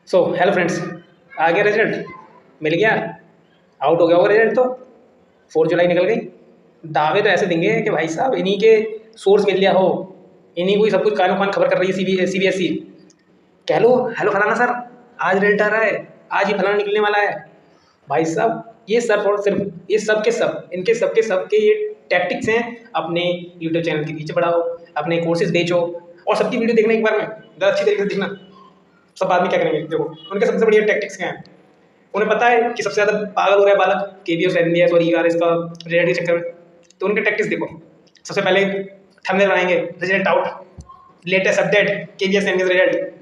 So hello friends, आ गया result. मिल गया। Out हो गया होगा रिजल्ट तो। 4 जुलाई निकल गई। दावे तो ऐसे देंगे कि भाई साहब इन्हीं के सोर्स मिल लिया हो, इन्हीं को ही सब कुछ कानो कान खबर कर रही है CBSE। कह लो हेलो फलाना सर, आज रिजल्ट आ रहा है, आज ही फलाना निकलने वाला है। भाई साहब ये सिर्फ और सिर्फ ये सब के सब इनके सबके सबके ये टैक्टिक्स हैं। अपने यूट्यूब चैनल के नीचे बढ़ाओ, अपने कोर्सेज बेचो, और सबकी वीडियो देखना एक बार में ज़रा अच्छी तरीके से देखना। सब आदमी क्या करेंगे, देखो उनके सबसे बढ़िया टैक्टिक्स क्या हैं। उन्हें पता है कि सबसे ज़्यादा पागल हो रहा है बालक KVS NBS और ERS का रिजल्ट के चक्कर में। तो उनके टैक्टिक्स देखो। सबसे पहले थंबनेल बनाएंगे, result out, latest update KVS NBS result,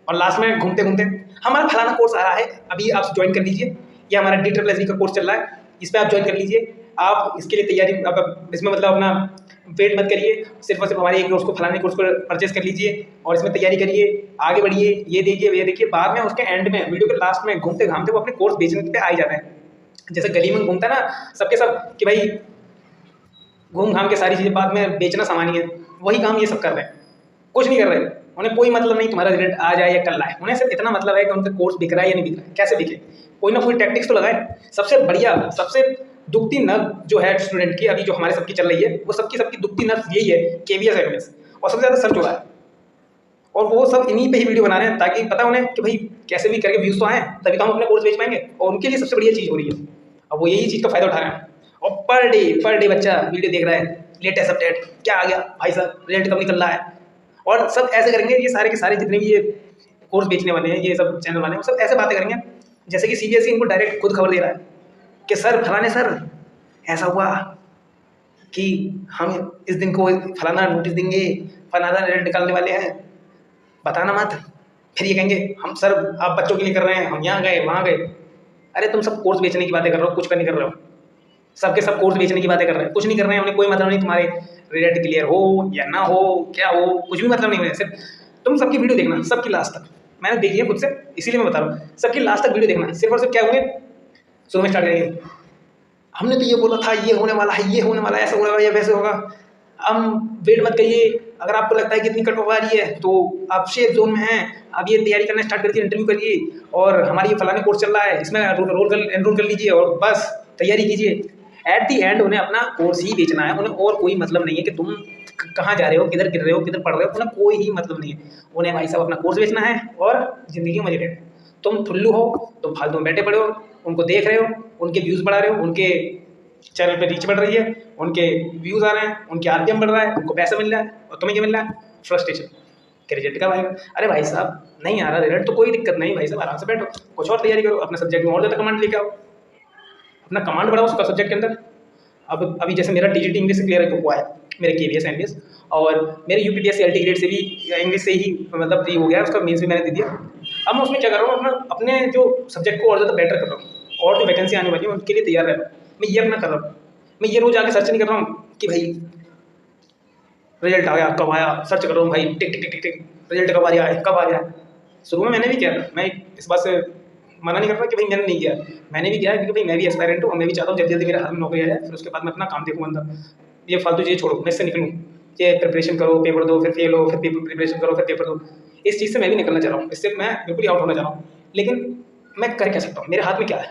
और लास्ट में घूमते घूमते हमारा फलाना कोर्स आ रहा है, अभी आप ज्वाइन कर लीजिए। या हमारा DSSC का कोर्स चल रहा है, इस पर आप ज्वाइन कर लीजिए। आप इसके लिए तैयारी, आप इसमें मतलब अपना वेट मत करिए, सिर्फ और सिर्फ हमारे एक कोर्स को, फलाने कोर्स को परचेस कर लीजिए और इसमें तैयारी करिए, आगे बढ़िए, ये देखिए। बाद में उसके एंड में, वीडियो के लास्ट में घूमते घामते वो अपने कोर्स बेचने पे आ ही जाता है। जैसे गली में घूमता है ना सबके सब कि भाई घूम घाम के सारी चीज़ें बाद में बेचना सामान्य है, वही काम ये सब कर रहे हैं। कुछ नहीं कर रहे, उन्हें कोई मतलब नहीं तुम्हारा रिजल्ट आ जाए या कल आए। उन्हें सिर्फ इतना मतलब है कि उनका कोर्स बिक रहा है या नहीं बिक रहा है, कैसे बिके, कोई ना कोई टैक्टिक्स तो लगाए। सबसे बढ़िया, सबसे दुखती नर्व जो है स्टूडेंट की, अभी जो हमारे सबकी चल रही है, वो सबकी दुखती नर्व यही है, KVS NBS। और सबसे ज़्यादा सर्च हो रहा है, और वो सब इन्हीं पे ही वीडियो बना रहे हैं ताकि पता उन्हें कि भाई कैसे भी करके व्यूज़ तो आए, तभी तो हम अपने कोर्स बेच पाएंगे। और उनके लिए सबसे बढ़िया चीज़ हो रही है, अब वो यही चीज़ का फायदा उठा रहे हैं। और पर डे बच्चा वीडियो देख रहा है, लेटेस्ट अपडेट क्या आ गया भाई साहब, रिजल्ट कब निकल रहा है। और सब ऐसे करेंगे, ये सारे के सारे जितने भी ये कोर्स बेचने वाले हैं, ये सब चैनल वाले हैं, वो सब ऐसे बातें करेंगे जैसे कि CBSE इनको डायरेक्ट खुद खबर दे रहा है कि सर फलाने सर ऐसा हुआ कि हम इस दिन को फलाना नोटिस देंगे, फलाना रिजल्ट निकालने वाले हैं, बताना मत। फिर ये कहेंगे हम सर आप बच्चों के लिए कर रहे हैं, हम यहाँ गए वहाँ गए। अरे तुम सब कोर्स बेचने की बातें कर रहे हो, कुछ कर नहीं कर रहे हो। सबके सब कोर्स बेचने की बातें कर रहे हैं, कुछ नहीं कर रहे हैं। उन्हें कोई मतलब नहीं तुम्हारे रिजल्ट क्लियर हो या ना हो, क्या हो, कुछ भी मतलब नहीं है। सिर्फ तुम सबकी वीडियो देखना, सबकी लास्ट तक। मैंने देखी है खुद से, इसीलिए मैं बता रहा हूँ, सबकी लास्ट तक वीडियो देखना। सिर्फ और सिर्फ क्या होंगे, शुरू में स्टार्ट करेंगे, हमने तो ये बोला था, ये होने वाला है, ये होने वाला है, ऐसा होगा या वैसे होगा। हम वेट मत करिए, अगर आपको लगता है कि इतनी कट ऑफ आ रही है तो आप सेफ जोन में हैं, अब ये तैयारी करना स्टार्ट करिए, इंटरव्यू करिए, और हमारी ये फलाने कोर्स चल रहा है, इसमें एनरोल कर लीजिए और बस तैयारी कीजिए। एट दी एंड उन्हें अपना कोर्स ही बेचना है, उन्हें और कोई मतलब नहीं है कि तुम कहाँ जा रहे हो, किधर गिर रहे हो, किधर पढ़ रहे हो, उन्हें कोई ही मतलब नहीं है। उन्हें भाई साहब अपना कोर्स बेचना है और ज़िंदगी में मजे लेना है। तुम ठुल्लू हो, तुम फालतू में बैठे पड़े हो, उनको देख रहे हो, उनके व्यूज़ बढ़ा रहे हो, उनके चैनल पे रीच बढ़ रही है, उनके व्यूज़ आ रहे हैं, उनके RPM बढ़ रहा है, उनको पैसा मिल रहा है, और तुम्हें क्या मिल रहा है, फ्रस्ट्रेशन कि रिजल्ट कब आएगा। अरे भाई साहब नहीं आ रहा रिजल्ट तो कोई दिक्कत नहीं, भाई साहब आराम से बैठो, कुछ और तैयारी करो, अपने सब्जेक्ट में और ज़्यादा कमांड लेके आओ, अपना कमांड बढ़ाओ उसका सब्जेक्ट के अंदर। अब अभी जैसे मेरा TGT इंग्लिश से क्लियर हुआ है, मेरे KVS NBS, और मेरे UPPSC LT ग्रेड से भी इंग्लिश से ही मतलब फ्री हो गया है, उसका मीन्स भी मैंने दे दिया। अब मैं उसमें क्या कर रहा हूँ, अपने जो सब्जेक्ट को और ज़्यादा बेटर कर रहा हूँ, और जो वैकेंसी आने वाली है उनके लिए तैयार रह रहा हूँ। मैं ये अपना कर रहा हूँ, मैं ये रोज़ आके सर्च नहीं कर रहा हूँ कि भाई रिजल्ट आ गया कब आया, सर्च कर रहा हूँ भाई टिक टिक टिक टिक टिक, रिजल्ट कब आ गया है, कब आ गया है। शुरू में मैंने भी किया, मैं इस बात से मना नहीं कर रहा कि भाई मैंने नहीं किया, मैंने भी किया है, क्योंकि भाई मैं भी एस्पायरेंट हूँ और मैं भी चाहता हूँ जल्दी जल्दी मेरे हाथ में नौकरी आ जाए, फिर उसके बाद मैं अपना काम देखूँ अंदर। ये फालतू चीज़ छोड़ो, मैं इससे निकलूँ, ये प्रिपरेशन करो, पेपर दो, फिर फेल हो, फिर प्रिपरेशन करो, फिर पेपर दो, इस चीज़ से मैं भी निकलना चाह रहा हूँ, इससे मैं बिल्कुल ही आउट होना चाह रहा हूँ। लेकिन मैं कर क्या सकता हूँ, मेरे हाथ में क्या है,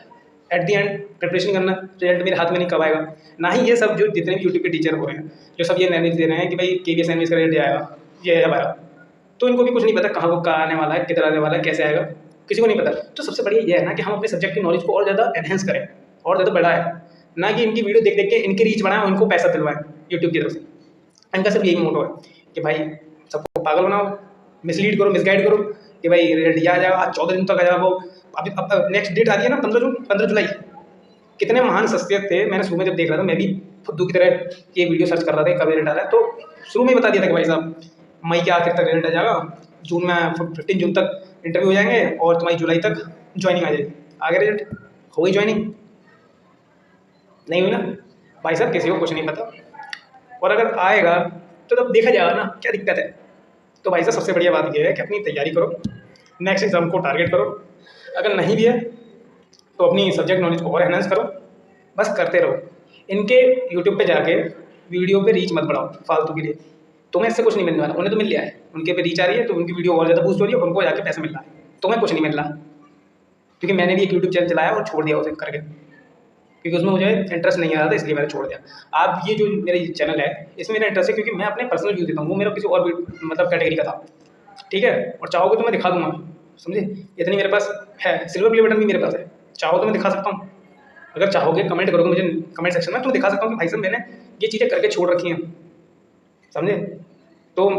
एट दी एंड प्रिपरेशन करना, रिजल्ट मेरे हाथ में नहीं कब आएगा। ना ही ये सब जो जितने भी यूट्यूब पे टीचर हो रहे हैं, जो सब ये नॉलेज दे रहे हैं कि भाई KVS NBS का रिजल्ट आएगा, ये आएगा, तो इनको भी कुछ नहीं पता कहाँ को कहाँ आने वाला है, किधर आने वाला है, कैसे आएगा, किसी को नहीं पता। तो सबसे बढ़िया ये है ना कि हम अपने सब्जेक्ट की नॉलेज को और ज़्यादा एनहेंस करें और ज़्यादा बढ़ाएं, ना कि इनकी वीडियो देख देख के इनकी रीच बढ़ाएं, उनको पैसा दिलवाएं यूट्यूब की तरफ से। इनका सिर्फ यही मोटो है कि भाई सबको पागल बनाओ, मिसलीड करो, मिसगाइड करो कि भाई रिजल्ट ये आ जाएगा, आज 14 दिन तक आ जाएगा। वो अभी अब नेक्स्ट डेट आ रही है ना, 15 जुलाई। कितने महान शख्सियत थे, मैंने शुरू में जब देख रहा था मैं भी फुद्दू की तरह ये वीडियो सर्च कर रहा था कब रिजल्ट आ रहा है, तो शुरू में ही बता दिया था कि भाई साहब मई के आखिर तक रिजल्ट आ जाएगा, जून में 15 जून तक इंटरव्यू हो जाएंगे और तुम्हारी जुलाई तक ज्वाइनिंग आ जाएगी। आ गया रिजल्ट, हो गई ज्वाइनिंग, नहीं हुई ना भाई साहब, किसी को कुछ नहीं पता। और अगर आएगा तो तब देखा जाएगा ना क्या दिक्कत है। तो भाई साहब सबसे बढ़िया बात यह है कि अपनी तैयारी करो, नेक्स्ट एग्जाम को टारगेट करो, अगर नहीं भी है तो अपनी सब्जेक्ट नॉलेज को और एनहांस करो, बस करते रहो। इनके यूट्यूब पे जाके वीडियो पे रीच मत बढ़ाओ फालतू के लिए, तुम्हें इससे कुछ नहीं मिलने वाला, उन्हें तो मिल लिया है, उनके पे रीच आ रही है तो उनकी वीडियो और ज़्यादा बूस्ट हो रही है, उनको जाके पैसा मिल रहा है। तुम्हें कुछ नहीं मिल रहा, क्योंकि मैंने भी एक यूट्यूब चैनल चलाया और छोड़ दिया उसे करके, क्योंकि उसमें मुझे इंटरेस्ट नहीं आ रहा था, इसलिए मैंने छोड़ दिया। आप ये जो मेरा चैनल है इसमें मेरा इंटरेस्ट है, क्योंकि मैं अपने पर्सनल व्यू देता हूँ, वो मेरा किसी और मतलब कैटेगरी का था, ठीक है। और चाहोगे तो मैं दिखा दूंगा, समझे, इतनी मेरे पास है, सिल्वर प्ले बटन भी मेरे पास है, चाहो तो मैं दिखा सकता हूँ। अगर चाहोगे कमेंट करोगे मुझे कमेंट सेक्शन में, तो दिखा सकता हूँ कि भाई साहब मैंने ये चीज़ें करके छोड़ रखी हैं, समझे। तो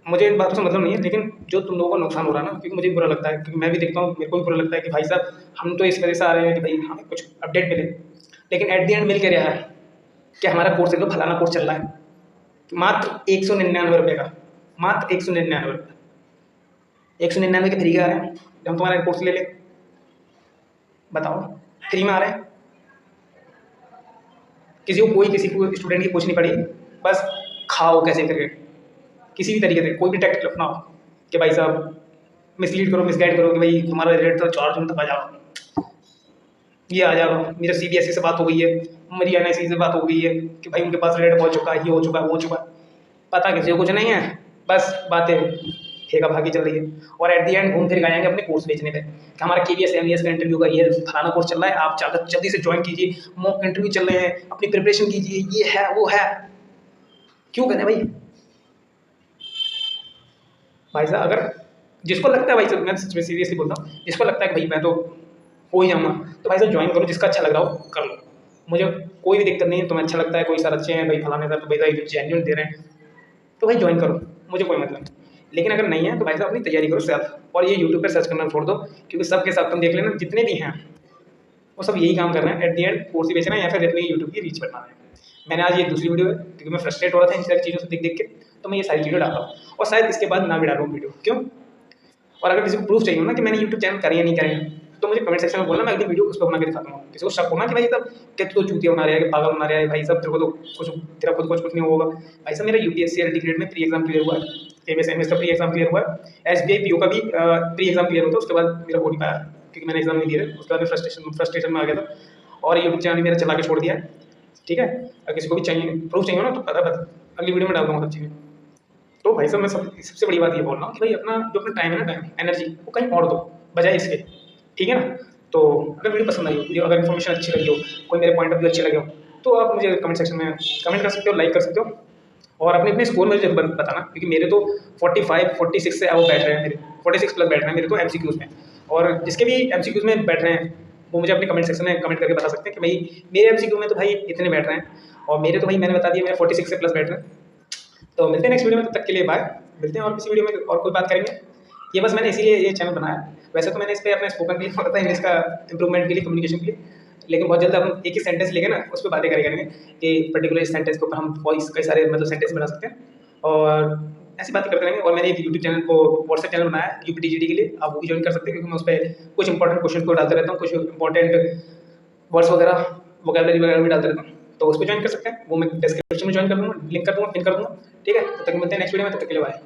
मुझे इन बातों से मतलब नहीं है, लेकिन जो तुम लोगों को नुकसान हो रहा है ना, क्योंकि मुझे भी बुरा लगता है, क्योंकि मैं भी देखता हूँ, मेरे को भी बुरा लगता है कि भाई साहब हम तो इस वजह से आ रहे हैं कि भाई हमें कुछ अपडेट मिले, लेकिन एट द एंड मिल के रहा है कि हमारा कोर्स एकदम फलाना कोर्स चल रहा है, मात्र 199 रुपये का, मात्र 199 रुपये, 199 के फ्री का आ रहे हैं। जब हम तुम्हारा कोर्स ले ले, बताओ, फ्री में आ रहे हैं, किसी को स्टूडेंट की कुछ नहीं पड़ी, बस खाओ कैसे करके, किसी भी तरीके से कोई भी टैक्टिक अपनाओ कि भाई साहब मिसलीड करो, मिसगाइड करो कि भाई तुम्हारा रिजल्ट तो 4 जून तक आ जाओ, ये आ जाओ। मेरा CBSE से बात हो गई है, मेरी NIC से बात हो गई है कि भाई उनके पास रिजल्ट पहुँच चुका है, ये हो चुका है, वो हो चुका है, पता किसी को कुछ नहीं है, बस बातें फेंका भागी चल रही है। और एट द एंड घूम फिर के आएंगे अपने कोर्स बेचने पे कि हमारा KBS MES का इंटरव्यू का ये फलाना कोर्स चल रहा है, आप ज़्यादा जल्दी से ज्वाइन कीजिए, मॉक इंटरव्यू चल रहे हैं, अपनी प्रिपरेशन कीजिए, ये है वो है। क्यों करें भाई? भाई साहब अगर जिसको लगता है, भाई साहब मैं सीरियसली बोलता हूँ, जिसको लगता है कि भाई मैं तो हो ही जाऊँगा, तो भाई साहब ज्वाइन करो, जिसका अच्छा लग रहा हो कर लो, मुझे कोई भी दिक्कत नहीं है। तुम्हें अच्छा लगता है, कोई सर अच्छे हैं भाई, फलाने सर तो भाई साहब जेन्युइन दे रहे हैं, तो भाई ज्वाइन करो, मुझे कोई मतलब नहीं। लेकिन अगर नहीं है तो भाई साहब अपनी तैयारी करो सेल्फ, और ये यूट्यूब पर सर्च करना छोड़ दो, क्योंकि सबके साथ तुम देख लेना जितने भी हैं वो सब यही काम कर रहे हैं, एट द एंड कोर्स ही बेचना है या फिर अपनी यूट्यूब की रीच बढ़ाना है। मैंने आज ये दूसरी वीडियो है, क्योंकि मैं फ्रस्ट्रेट हो रहा था इन सारी चीज़ों से देख देख के, तो मैं ये सारी वीडियो डाल रहा हूँ, और शायद इसके बाद ना भी डालूँ वीडियो, क्यों? और अगर किसी को प्रूफ चाहिए हो ना कि मैंने यूट्यूब चैनल करें या नहीं करें, तो मुझे कमेंट सेक्शन में बोलना, मैं एक दिन वीडियो उस पर बना के दिखा दूँगा। किसी को शक होना कि भाई साहब क्या तू तो चूतिया बना रहा है, कि पागल बना रहा है, भाई साहब तेरे को तो कुछ, तेरा खुद कुछ नहीं होगा। भाई साहब मेरा UPSC LD ग्रेड में प्री एग्जाम क्लियर हुआ है, KBS MES का प्री एग्जाम क्लियर हुआ है, SBI PO का भी प्री एग्जाम क्लियर होता है, उसके बाद मेरा हो नहीं पाया क्योंकि मैंने एग्जाम नहीं दिया था, उसके बाद मैं फ्रस्ट्रेशन में आ गया था, और यूट्यूब चैनल मेरा चला के छोड़ दिया है, ठीक है। अगर किसी को भी चाहिए प्रूफ चाहिए हो ना, तो पता अगली वीडियो में डाल दूँगा सब चीज़ें। तो भाई साहब मैं सबसे बड़ी बात ये बोल रहा हूँ कि भाई अपना जो अपना टाइम है ना, टाइम एनर्जी वो कहीं और दो बजाय इसके, ठीक है ना। तो अगर वीडियो पसंद आई हो, वीडियो अगर इन्फॉर्मेशन अच्छी लगी हो, कोई मेरे पॉइंट ऑफ व्यू अच्छे लगे हो, तो आप मुझे कमेंट सेक्शन में कमेंट कर सकते हो, लाइक कर सकते हो, और अपने अपने स्कोर में जरूर बताना, क्योंकि मेरे तो 45-46 से वो बैठ रहे हैं, मेरे 46 प्लस बैठ रहे हैं मेरे तो MCQs में, और जिसके भी MCQs में बैठ रहे हैं वो मुझे अपने कमेंट सेक्शन में कमेंट करके बता सकते हैं कि भाई मेरे MCQ में तो भाई इतने बैठ रहे हैं, और मेरे तो भाई मैंने बता दिया मेरे 46 से प्लस बैठ रहे हैं। तो मिलते हैं नेक्स्ट वीडियो में, तब तक के लिए बाय। मिलते हैं और किसी वीडियो में और कोई बात करेंगे। ये बस मैंने इसीलिए ये चैनल बनाया, वैसे तो मैंने इस पर अपने स्पोकन के लिए थोड़ा सा इंग्लिश का इंप्रूवमेंट के लिए, कम्युनिकेशन के लिए, लेकिन बहुत जल्द हम एक ही सेंटेंस लेके ना उस पर बातें करेंगे कि पर्टिकुलर इस सेंटेंस के ऊपर हम वॉइस कई सारे मतलब सेंटेंस बना सकते हैं, और ऐसी बातें करते रहेंगे। और मैंने एक यूट्यूब चैनल को व्हाट्सएप चैनल बनाया है UPTGD के लिए, आप वो भी ज्वाइन कर सकते हैं, क्योंकि मैं उस पर कुछ इंपॉर्टेंट क्वेश्चन को डालते रहता हूँ, कुछ इंपॉर्टेंट वर्ड्स वगैरह वोकैबुलरी वगैरह भी डालते रहता हूँ, तो उस पर ज्वाइन कर सकते हैं। वो मैं डिस्क्रिप्शन में ज्वाइन कर दूँगा, लिंक कर दूँगा, पिन कर दूँगा, ठीक है। तब तक मिलते हैं नेक्स्ट वीडियो में, तब तक के लिए बाय।